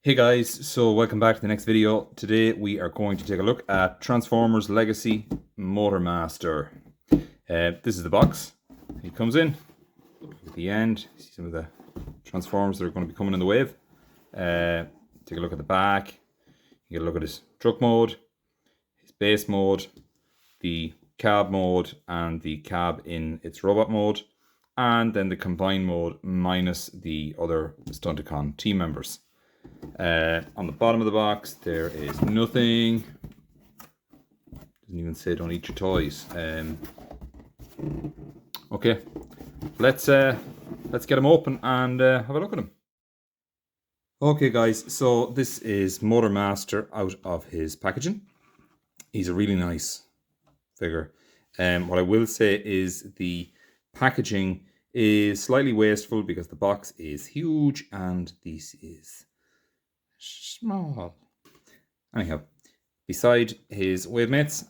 Hey guys, so welcome back to the next video. Today we are going to take a look at Transformers Legacy Motormaster. This is the box. He comes in. At the end, see some of the Transformers that are going to be coming in the wave. Take a look at the back. You get a look at his truck mode, his base mode, the cab mode, and the cab in its robot mode, and then the combined mode minus the other Stunticon team members. On the bottom of the box, there is nothing. Doesn't even say "don't eat your toys." Okay, let's get them open and have a look at them. Okay, guys. So this is Motormaster out of his packaging. He's a really nice figure. What I will say is the packaging is slightly wasteful because the box is huge and this is small. Anyhow, beside his wavemates,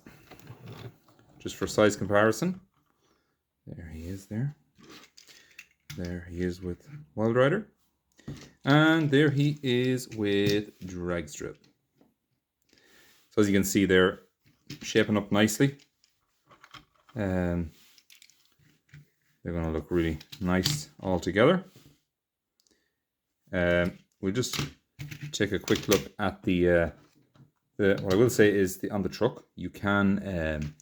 just for size comparison, there he is there. There he is with Wild Rider. And there he is with Dragstrip. So as you can see, they're shaping up nicely. They're going to look really nice all together. We'll just take a quick look at the what I will say is on the truck, you can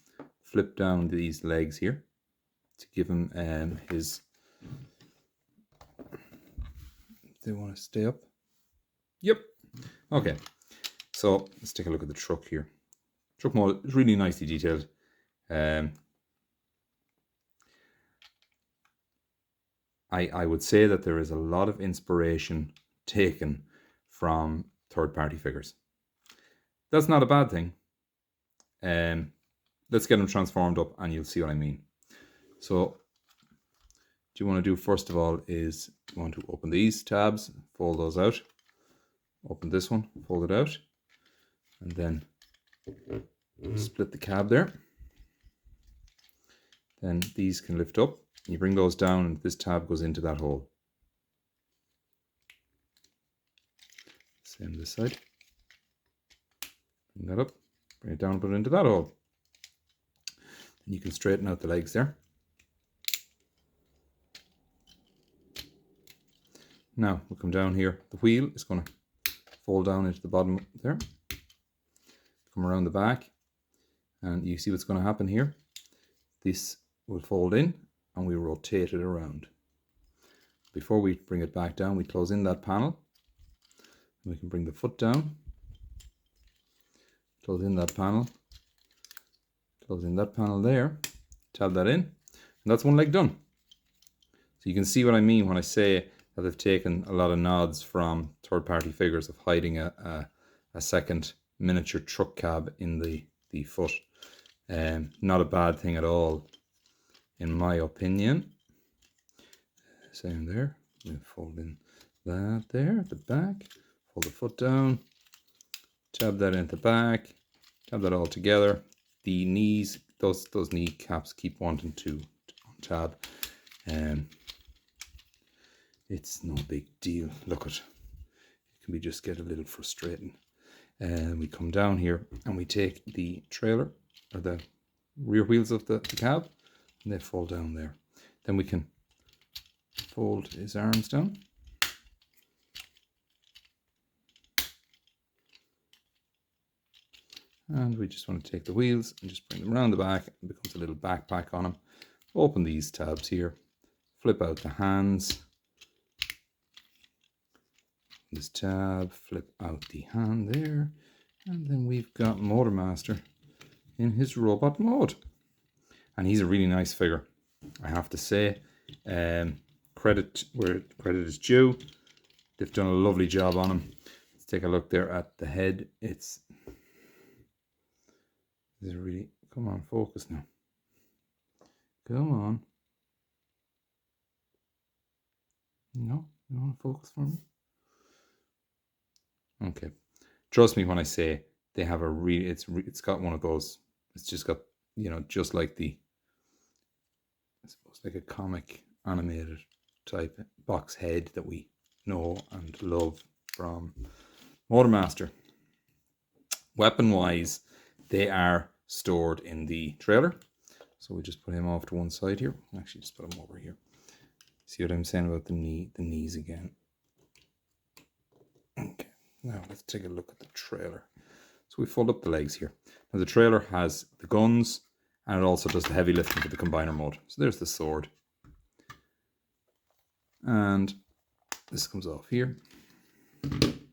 flip down these legs here to give him his. They want to stay up. Yep. Okay. So let's take a look at the truck here. Truck mode is really nicely detailed. I would say that there is a lot of inspiration taken from third-party figures. That's not a bad thing. Let's get them transformed up and you'll see what I mean. So what you want to do first of all is you want to open these tabs, fold those out. Open this one, fold it out, and then split the cab there. Then these can lift up. You bring those down and this tab goes into that hole. Same this side. Bring that up, bring it down, put it into that hole. And you can straighten out the legs there. Now we'll come down here. The wheel is going to fold down into the bottom there. Come around the back, and you see what's going to happen here. This will fold in and we rotate it around. Before we bring it back down, we close in that panel. We can bring the foot down, close in that panel, close in that panel there, tab that in, and that's one leg done. So you can see what I mean when I say that they've taken a lot of nods from third-party figures of hiding a second miniature truck cab in the foot. Not a bad thing at all, in my opinion. Same there. We'll fold in that there at the back. Fold the foot down. Tab that into the back. Tab that all together. The knees, those knee caps keep wanting to tab. It's no big deal. Look at it. It can be just get a little frustrating. We come down here and we take the trailer or the rear wheels of the cab and they fold down there. Then we can fold his arms down. And we just want to take the wheels and just bring them around the back. It becomes a little backpack on them. Open these tabs here. Flip out the hands. This tab, flip out the hand there. And then we've got Motormaster in his robot mode. And he's a really nice figure, I have to say. Credit where credit is due. They've done a lovely job on him. Let's take a look there at the head. Is it really, come on, focus now. Come on. No, you want to focus for me? Okay. Trust me when I say they have a really, it's got one of those, it's just got, you know, just like the, I suppose like a comic animated type box head that we know and love from Motormaster. Weapon-wise, they are stored in the trailer. So we just put him off to one side here. Actually, just put him over here. See what I'm saying about the knees again. Okay, now let's take a look at the trailer. So we fold up the legs here. Now the trailer has the guns, and it also does the heavy lifting for the combiner mode. So there's the sword. And this comes off here. And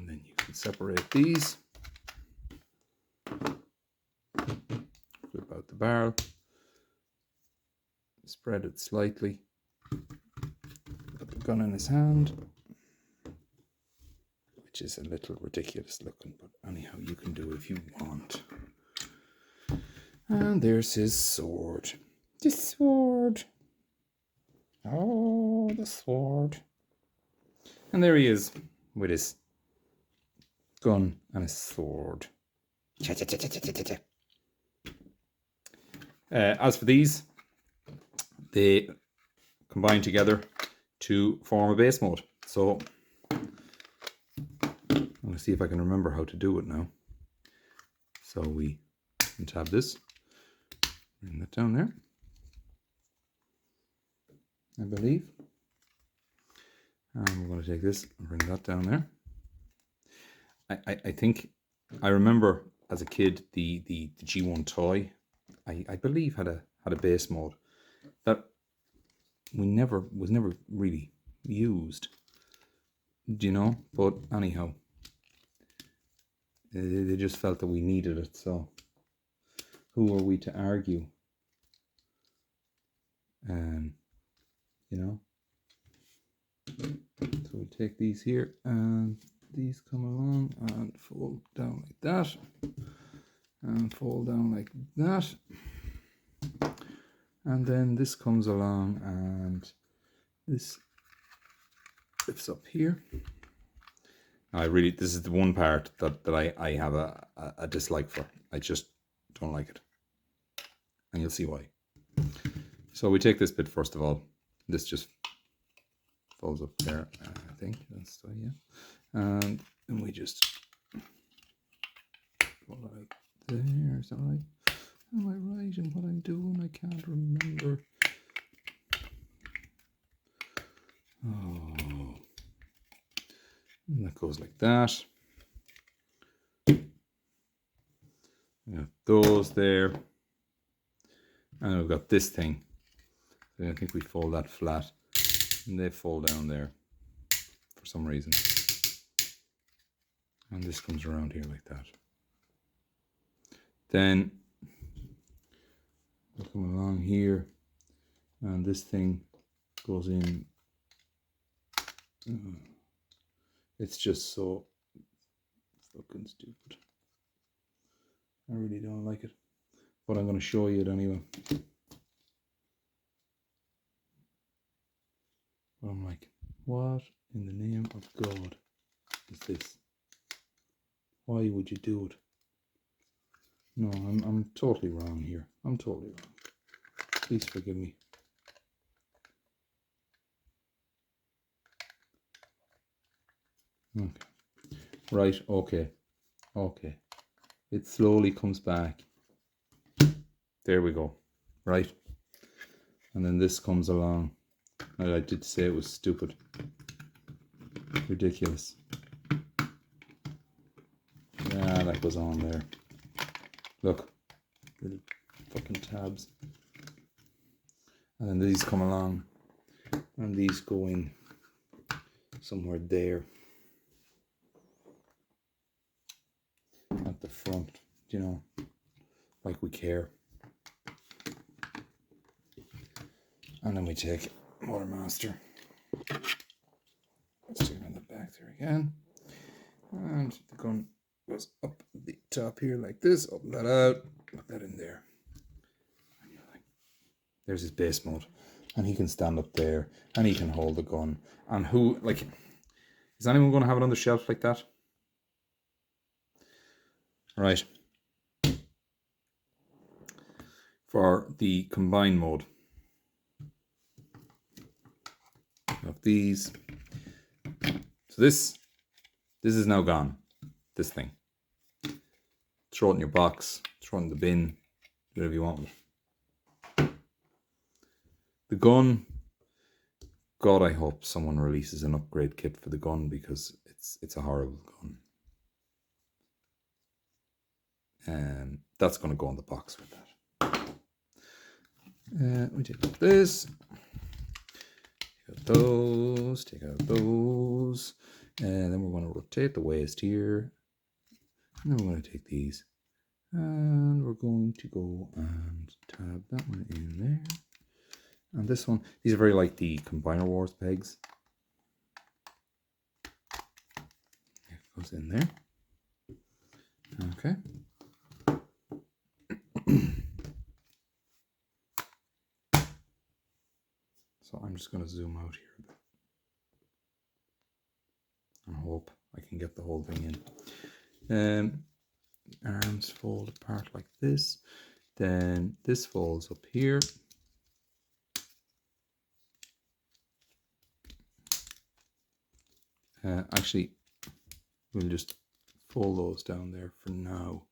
then you can separate these. Flip out the barrel. Spread it slightly. Put the gun in his hand. Which is a little ridiculous looking, but anyhow, you can do it if you want. And there's his sword. The sword. Oh, the sword. And there he is with his gun and his sword. As for these, they combine together to form a base mode. So I'm going to see if I can remember how to do it now. So we tab this, bring that down there, I believe. And we're going to take this and bring that down there. I think I remember as a kid the G1 toy, I believe had a base mode that was never really used. Do you know? But anyhow, they just felt that we needed it. So who are we to argue? You know. So we take these here, and these come along and fold down like that, and fold down like that, and then this comes along and this lifts up here. This is the one part that I have a dislike for. I just don't like it, and you'll see why. So we take this bit first of all. This just folds up there, I think. That's the, yeah. And then we just fold it like there. Is that right? Am I right in what I'm doing? I can't remember. Oh. And that goes like that. We have those there. And we've got this thing. So I think we fold that flat. And they fall down there for some reason. And this comes around here like that. Then we'll come along here, and this thing goes in. It's just so fucking stupid. I really don't like it, but I'm going to show you it anyway. But I'm like, what in the name of God is this? Why would you do it? No, I'm totally wrong here. I'm totally wrong. Please forgive me. Okay. Right, okay. Okay. It slowly comes back. There we go. Right. And then this comes along. And I did say it was stupid. Ridiculous. Yeah, that goes on there. Look. Little fucking tabs. And then these come along. And these go in somewhere there. At the front, you know, like we care. And then we take Motormaster. Let's stick it on the back there again. And the gun goes up the top here like this. Open that out. Put that in there. And you're like, there's his base mode. And he can stand up there. And he can hold the gun. And who, like, is anyone going to have it on the shelf like that? Right. For the combine mode of these, So this is now gone. This thing. Throw it in your box. Throw it in the bin. Do whatever you want with it. The gun. God, I hope someone releases an upgrade kit for the gun because it's a horrible gun. And that's going to go in the box with that. We take out this. Take out those. Take out those. And then we're going to rotate the waist here. And then we're going to take these. And we're going to go and tab that one in there. And this one, these are very like the Combiner Wars pegs. It goes in there. Okay. So I'm just going to zoom out here a bit. I hope I can get the whole thing in. Arms fold apart like this. Then this folds up here. Actually, we'll just fold those down there for now.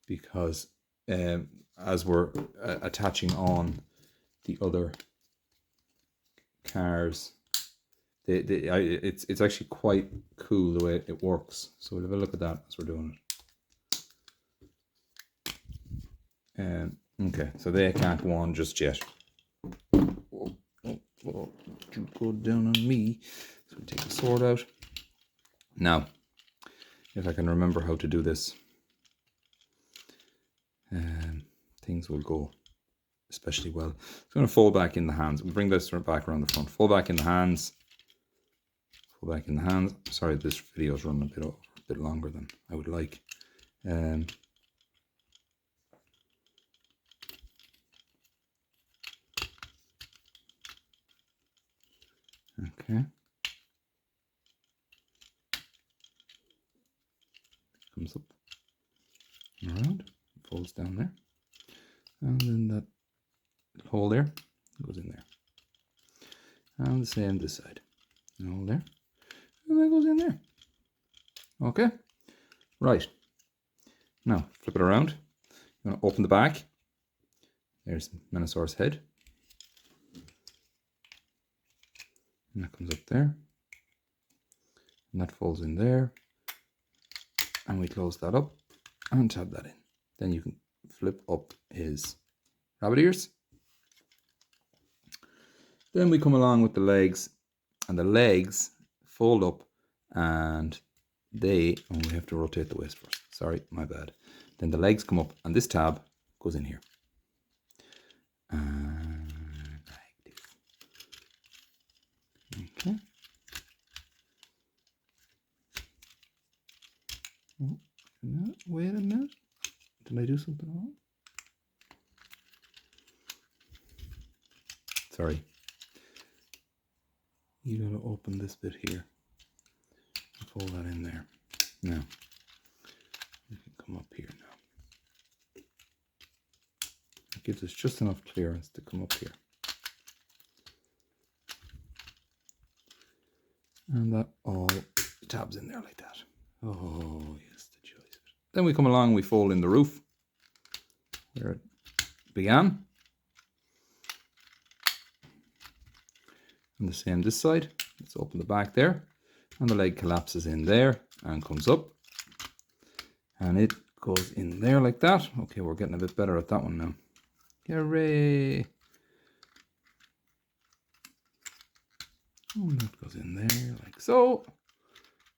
Because as we're attaching on the other cars, it's actually quite cool the way it works. So we'll have a look at that as we're doing it. Okay, so they can't go on just yet. Don't go down on me. So we take the sword out. Now, if I can remember how to do this, things will go especially well. It's going to fold back in the hands. We'll bring this back around the front. Fold back in the hands. Fold back in the hands. Sorry, this video is running a bit longer than I would like. Okay. Comes up around, folds down there, and then that hole there goes in there. And the same this side. Hole there, and that goes in there. Okay. Right. Now flip it around. You want to open the back. There's Menosaur's head. And that comes up there. And that folds in there. And we close that up and tab that in. Then you can flip up his rabbit ears. Then we come along with the legs. And the legs fold up and we have to rotate the waist first. Sorry, my bad. Then the legs come up and this tab goes in here. Like this. Okay. Oh, no, wait a minute. Did I do something wrong? Sorry. You gotta open this bit here. Fold that in there. Now, you can come up here now. It gives us just enough clearance to come up here. And that all tabs in there like that. Oh, yes, the joy of it. Then we come along, we fold in the roof where it began. And the same this side. Let's open the back there. And the leg collapses in there and comes up. And it goes in there like that. Okay, we're getting a bit better at that one now. Hooray! And that goes in there like so.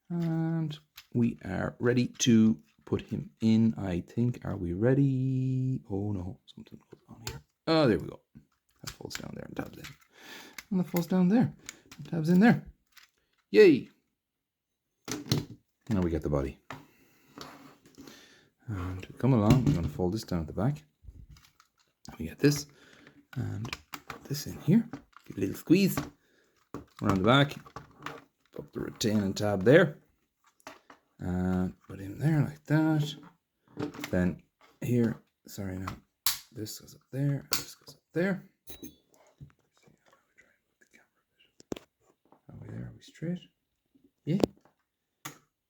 And we are ready to put him in, I think. Are we ready? Oh no, something goes on here. Oh, there we go. That falls down there and tabs in. And that falls down there and tabs in there. Yay! Now we get the body. And we come along, we're going to fold this down at the back. We get this and put this in here. Give a little squeeze around the back. Put the retain and tab there. And put in there like that. Then here, sorry now, this goes up there, this goes up there. straight. Yeah.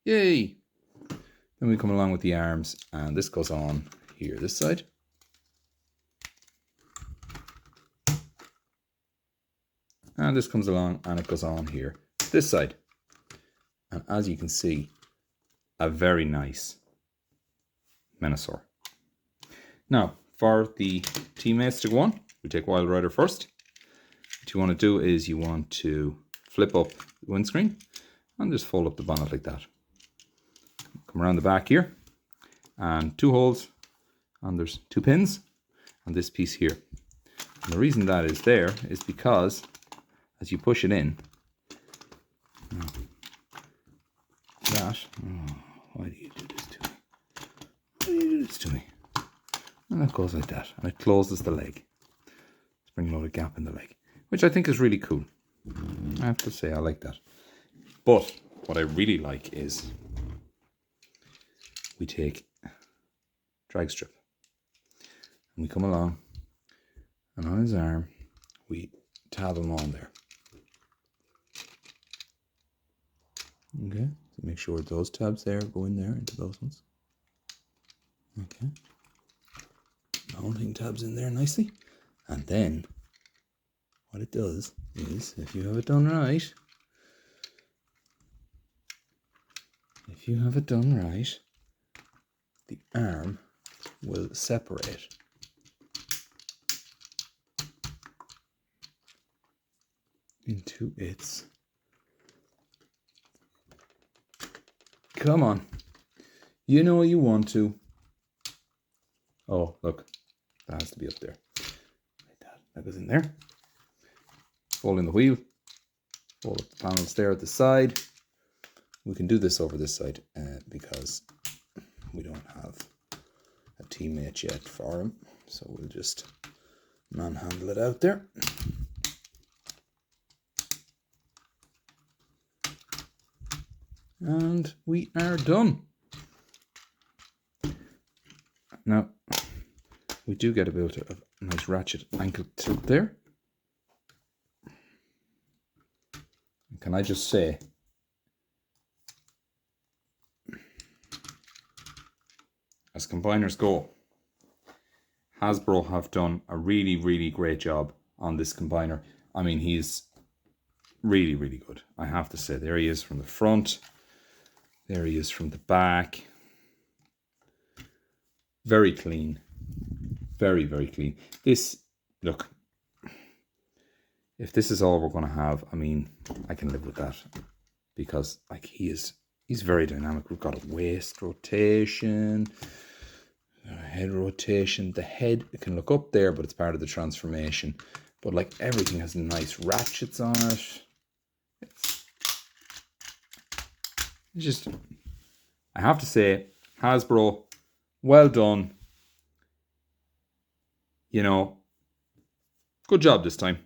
Yay! Then we come along with the arms, and this goes on here, this side. And this comes along and it goes on here, this side. And as you can see, a very nice Menasor. Now, for the teammates to go on, we take Wild Rider first. What you want to do is you want to flip up the windscreen and just fold up the bonnet like that. Come around the back here, and 2 holes, and there's 2 pins, and this piece here. And the reason that is there is because as you push it in, why do you do this to me? Why do you do this to me? And that goes like that, and it closes the leg. Let's bring a little gap in the leg, which I think is really cool. I have to say, I like that. But what I really like is we take drag strip and we come along, and on his arm we tab him on there. Okay, so make sure those tabs there go in there into those ones. Okay, mounting tabs in there nicely. And then what it does is, if you have it done right, the arm will separate into its... Come on. You know you want to. Oh, look. That has to be up there. Like that. That goes in there. Fold in the wheel. Fold up the panels there at the side. We can do this over this side because we don't have a teammate yet for him. So we'll just manhandle it out there. And we are done. Now, we do get a bit of a nice ratchet ankle tilt there. Can I just say, as combiners go, Hasbro have done a really, really great job on this combiner. I mean, he's really, really good. I have to say, there he is from the front. There he is from the back. Very clean. Very, very clean. This, look, if this is all we're going to have, I mean, I can live with that. Because, like, he's very dynamic. We've got a waist rotation, a head rotation. The head, it can look up there, but it's part of the transformation. But, like, everything has nice ratchets on it. It's just, I have to say, Hasbro, well done. You know, good job this time.